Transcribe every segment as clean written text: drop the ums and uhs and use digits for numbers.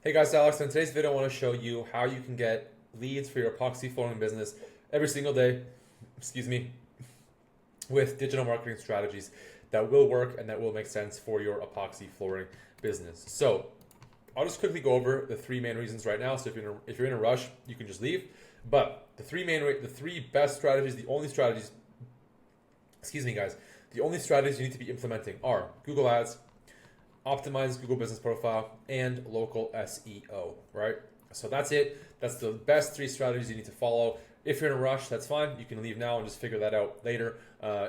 Hey guys, Alex. In today's video, I want to show you how you can get leads for your epoxy flooring business every single day, excuse me, with digital marketing strategies that will work and that will make sense for your epoxy flooring business. So I'll just quickly go over the three main reasons right now. So if you're in a rush, you can just leave. But the three best strategies, the only strategies, excuse me guys, the only strategies you need to be implementing are Google Ads, optimize Google Business Profile, and local SEO, right? So that's it. That's the best three strategies you need to follow. If you're in a rush, that's fine. You can leave now and just figure that out later.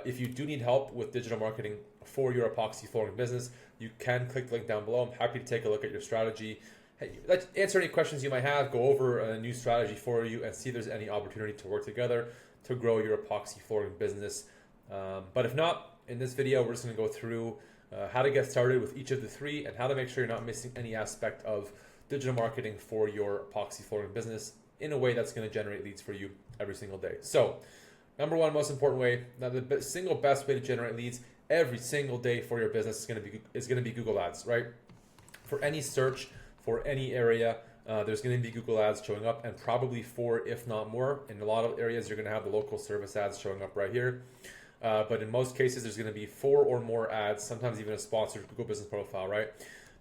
If you do need help with digital marketing for your epoxy flooring business, you can click the link down below. I'm happy to take a look at your strategy. Hey, let's answer any questions you might have, go over a new strategy for you, and see if there's any opportunity to work together to grow your epoxy flooring business. But if not, in this video, we're just going to go through how to get started with each of the three and how to make sure you're not missing any aspect of digital marketing for your epoxy flooring business in a way that's going to generate leads for you every single day. So, number one most important way, now the single best way to generate leads every single day for your business is going to be Google Ads, right? For any search, for any area, there's going to be Google Ads showing up, and probably four, if not more. In a lot of areas, you're going to have the local service ads showing up right here. But in most cases, there's going to be four or more ads, sometimes even a sponsored Google Business Profile, right?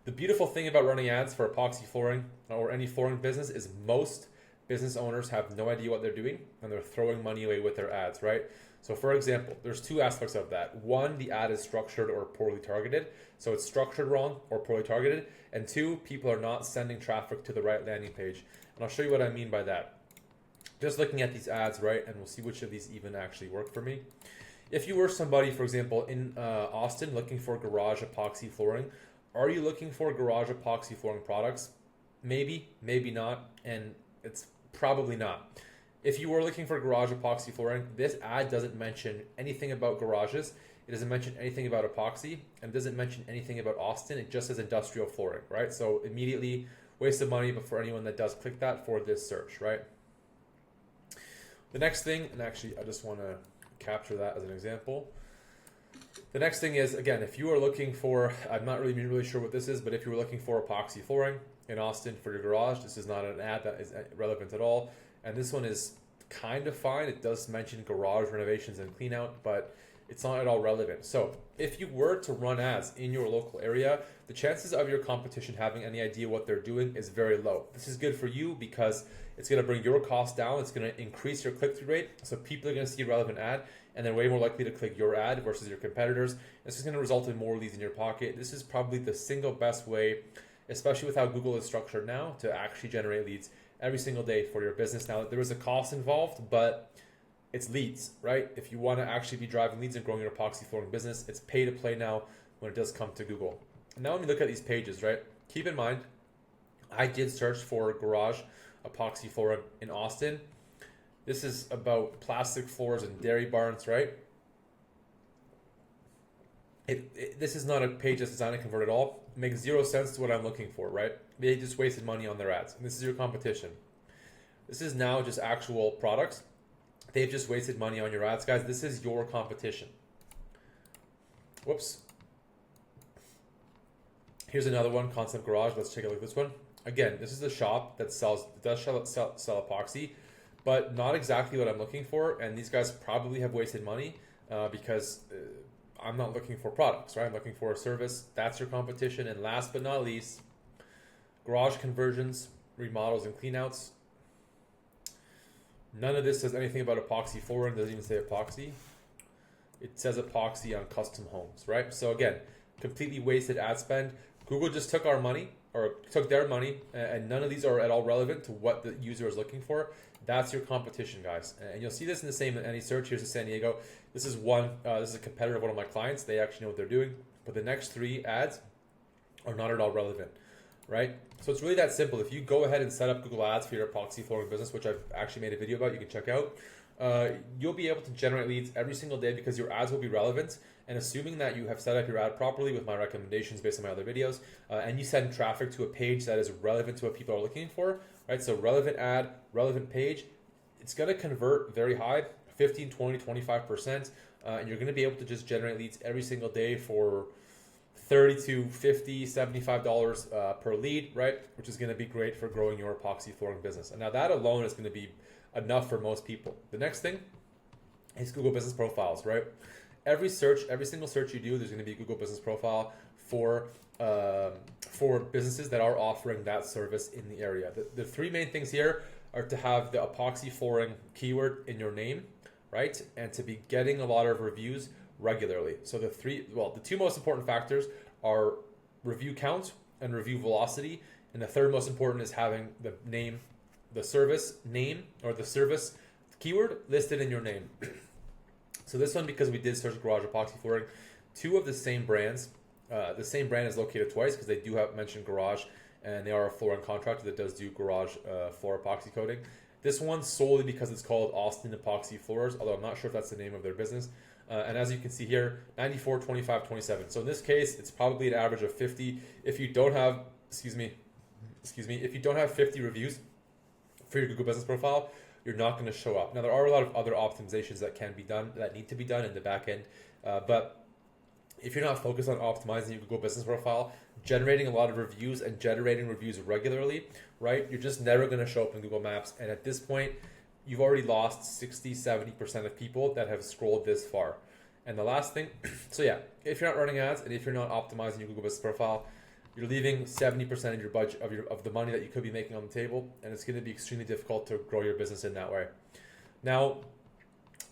The beautiful thing about running ads for epoxy flooring or any flooring business is most business owners have no idea what they're doing and they're throwing money away with their ads, right? So for example, there's two aspects of that. One, the ad is structured or poorly targeted. So it's structured wrong or poorly targeted. And two, people are not sending traffic to the right landing page. And I'll show you what I mean by that. Just looking at these ads, right? And we'll see which of these even actually work for me. If you were somebody, for example, in Austin looking for garage epoxy flooring, are you looking for garage epoxy flooring products? Maybe, maybe not, and it's probably not. If you were looking for garage epoxy flooring, this ad doesn't mention anything about garages. It doesn't mention anything about epoxy, and doesn't mention anything about Austin. It just says industrial flooring, right? So immediately waste of money, but for anyone that does click that for this search, right? The next thing, and actually I just want to capture that as an example. The next thing is, again, if you are looking for, I'm not really sure what this is, but if you were looking for epoxy flooring in Austin for your garage, this is not an ad that is relevant at all. And this one is kind of fine. It does mention garage renovations and clean out, but it's not at all relevant. So if you were to run ads in your local area, the chances of your competition having any idea what they're doing is very low. This is good for you because it's going to bring your cost down. It's going to increase your click-through rate. So people are going to see a relevant ad and they're way more likely to click your ad versus your competitors. This is going to result in more leads in your pocket. This is probably the single best way, especially with how Google is structured now, to actually generate leads every single day for your business. Now, there is a cost involved, but it's leads, right? If you want to actually be driving leads and growing your epoxy flooring business, it's pay to play now when it does come to Google. And now when we look at these pages, right? Keep in mind, I did search for garage epoxy flooring in Austin. This is about plastic floors and dairy barns, right? This is not a page that's designed to convert at all. It makes zero sense to what I'm looking for, right? They just wasted money on their ads. And this is your competition. This is now just actual products. They've just wasted money on your ads, guys. This is your competition. Whoops. Here's another one, Concept Garage. Let's take a look at this one. Again, this is a shop that does sell epoxy, but not exactly what I'm looking for. And these guys probably have wasted money because I'm not looking for products, right? I'm looking for a service. That's your competition. And last but not least, garage conversions, remodels, and cleanouts. None of this says anything about epoxy flooring. It doesn't even say epoxy. It says epoxy on custom homes, right? So again, completely wasted ad spend. Google just took our money, or took their money, and none of these are at all relevant to what the user is looking for. That's your competition, guys. And you'll see this in the same in any search. Here's a San Diego. This is this is a competitor of one of my clients. They actually know what they're doing. But the next three ads are not at all relevant, right? So it's really that simple. If you go ahead and set up Google Ads for your epoxy flooring business, which I've actually made a video about, you can check out, you'll be able to generate leads every single day because your ads will be relevant. And assuming that you have set up your ad properly with my recommendations based on my other videos, and you send traffic to a page that is relevant to what people are looking for, right? So relevant ad, relevant page, it's going to convert very high, 15, 20, 25%, and you're going to be able to just generate leads every single day for $30 to $50, $75 per lead, right? Which is going to be great for growing your epoxy flooring business. And now that alone is going to be enough for most people. The next thing is Google Business Profiles, right? Every single search you do, there's going to be a Google Business Profile for businesses that are offering that service in the area. The three main things here are to have the epoxy flooring keyword in your name, right? And to be getting a lot of reviews regularly. So the two most important factors are review count and review velocity. And the third most important is having the service name or the service keyword listed in your name. So this one, because we did search garage epoxy flooring, two of the same brands. The same brand is located twice because they do have mentioned garage, and they are a flooring contractor that does do garage floor epoxy coating. This one solely because it's called Austin Epoxy Floors, although I'm not sure if that's the name of their business. And as you can see here, 94, 25, 27. So in this case, it's probably an average of 50. If you don't have, if you don't have 50 reviews for your Google Business Profile, you're not going to show up. Now, there are a lot of other optimizations that can be done, that need to be done in the back end. But if you're not focused on optimizing your Google Business Profile, generating a lot of reviews and generating reviews regularly, right, you're just never going to show up in Google Maps. And at this point, you've already lost 60, 70% of people that have scrolled this far. And the last thing, so yeah, if you're not running ads and if you're not optimizing your Google Business Profile, you're leaving 70% of your budget of the money that you could be making on the table, and it's going to be extremely difficult to grow your business in that way. Now,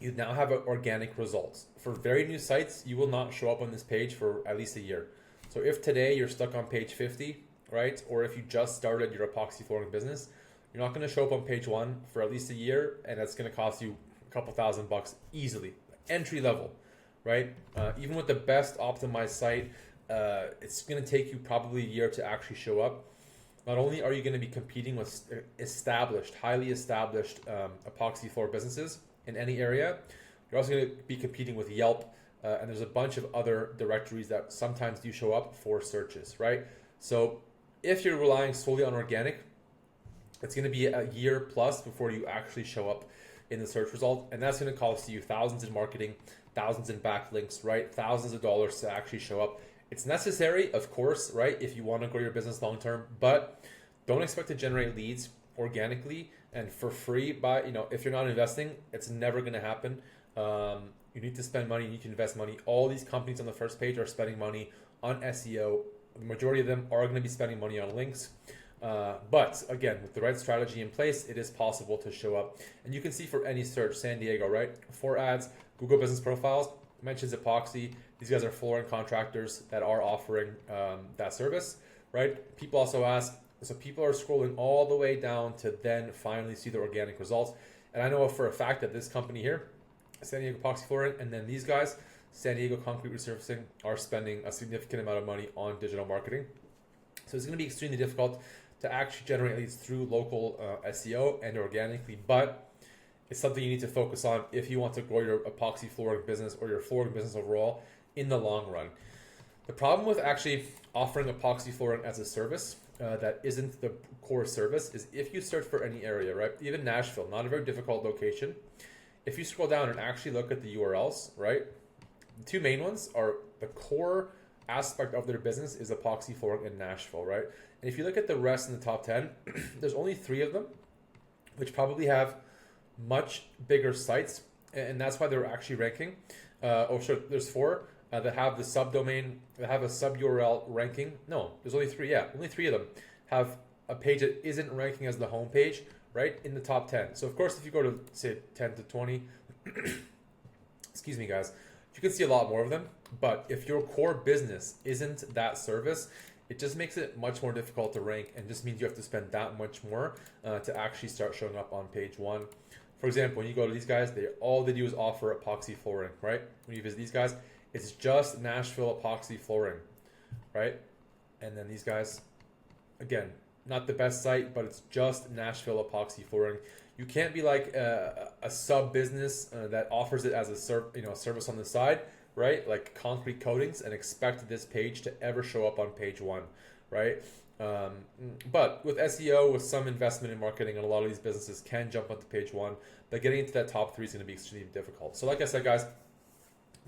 you now have organic results. For very new sites, you will not show up on this page for at least a year. So if today you're stuck on page 50, right, or if you just started your epoxy flooring business, you're not going to show up on page 1 for at least a year, and that's going to cost you a couple $1,000 easily. Entry level, right? Even with the best optimized site, it's going to take you probably a year to actually show up. Not only are you going to be competing with highly established epoxy floor businesses in any area, you're also going to be competing with Yelp, and there's a bunch of other directories that sometimes do show up for searches, right? So if you're relying solely on organic, it's going to be a year plus before you actually show up in the search result, and that's going to cost you thousands in marketing, thousands in backlinks, right? Thousands of dollars to actually show up. It's necessary, of course, right, if you want to grow your business long term, but don't expect to generate leads organically and for free. If you're not investing, it's never going to happen. You need to spend money, you need to invest money. All these companies on the first page are spending money on SEO. The majority of them are going to be spending money on links. But again, with the right strategy in place, it is possible to show up. And you can see for any search, San Diego, right? For ads, Google Business Profiles, mentions epoxy. These guys are flooring contractors that are offering that service, right? People also ask, so people are scrolling all the way down to then finally see the organic results. And I know for a fact that this company here, San Diego Epoxy Flooring, and then these guys, San Diego Concrete Resurfacing, are spending a significant amount of money on digital marketing. So it's going to be extremely difficult to actually generate leads through local SEO and organically, but it's something you need to focus on if you want to grow your epoxy flooring business or your flooring business overall in the long run. The problem with actually offering epoxy flooring as a service that isn't the core service is if you search for any area, right? Even Nashville, not a very difficult location. If you scroll down and actually look at the URLs, right? The two main ones are the core aspect of their business is epoxy flooring in Nashville, right? And if you look at the rest in the top 10, there's only 3 of them, which probably have much bigger sites, and that's why they're actually ranking. There's 4 that have the subdomain, that have a sub URL ranking. No, there's only 3. Yeah, only 3 of them have a page that isn't ranking as the home page, right, in the top 10. So of course, if you go to say 10 to 20, excuse me, guys, you can see a lot more of them. But if your core business isn't that service, it just makes it much more difficult to rank, and just means you have to spend that much more to actually start showing up on page 1. For example, when you go to these guys, all they do is offer epoxy flooring, right? When you visit these guys, it's just Nashville epoxy flooring, right? And then these guys, again, not the best site, but it's just Nashville epoxy flooring. You can't be like a sub business that offers it as a service on the side, right? Like concrete coatings, and expect this page to ever show up on page 1, right? But with SEO, with some investment in marketing, and a lot of these businesses can jump onto page 1, but getting into that top 3 is going to be extremely difficult. So like I said, guys,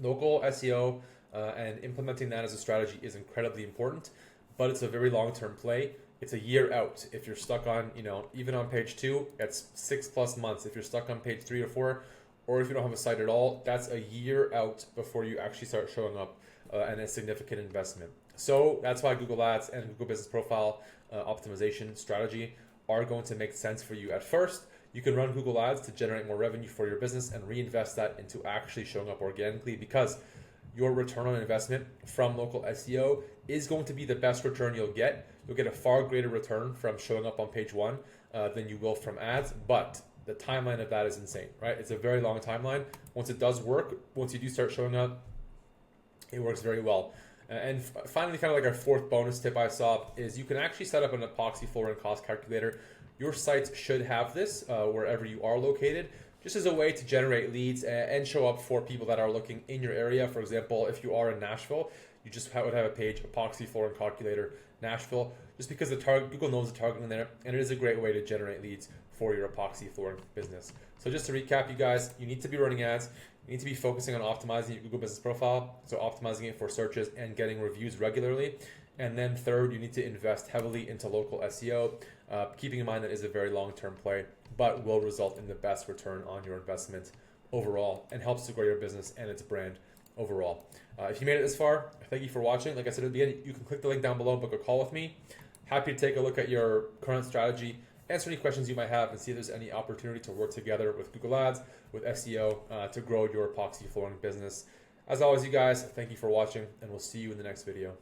local SEO, and implementing that as a strategy is incredibly important, but it's a very long-term play. It's a year out. If you're stuck on, even on page 2, it's 6+ months. If you're stuck on page 3 or 4, or if you don't have a site at all, that's a year out before you actually start showing up, and a significant investment. So that's why Google Ads and Google Business Profile optimization strategy are going to make sense for you at first. You can run Google Ads to generate more revenue for your business and reinvest that into actually showing up organically, because your return on investment from local SEO is going to be the best return you'll get. You'll get a far greater return from showing up on page 1 than you will from ads, but the timeline of that is insane, right? It's a very long timeline. Once it does work, once you do start showing up, it works very well. And finally, kind of like our fourth bonus tip I saw is you can actually set up an epoxy flooring cost calculator. Your sites should have this wherever you are located, just as a way to generate leads and show up for people that are looking in your area. For example, if you are in Nashville, you just would have a page, epoxy flooring calculator Nashville, just because Google knows the targeting there, and it is a great way to generate leads for your epoxy flooring business. So just to recap, you guys, you need to be running ads. You need to be focusing on optimizing your Google Business Profile, so optimizing it for searches and getting reviews regularly. And then third, you need to invest heavily into local SEO, keeping in mind that is a very long-term play, but will result in the best return on your investment overall and helps to grow your business and its brand overall. If you made it this far, thank you for watching. Like I said at the beginning, you can click the link down below and book a call with me. Happy to take a look at your current strategy, answer any questions you might have, and see if there's any opportunity to work together with Google Ads, with SEO, to grow your epoxy flooring business. As always, you guys, thank you for watching, and we'll see you in the next video.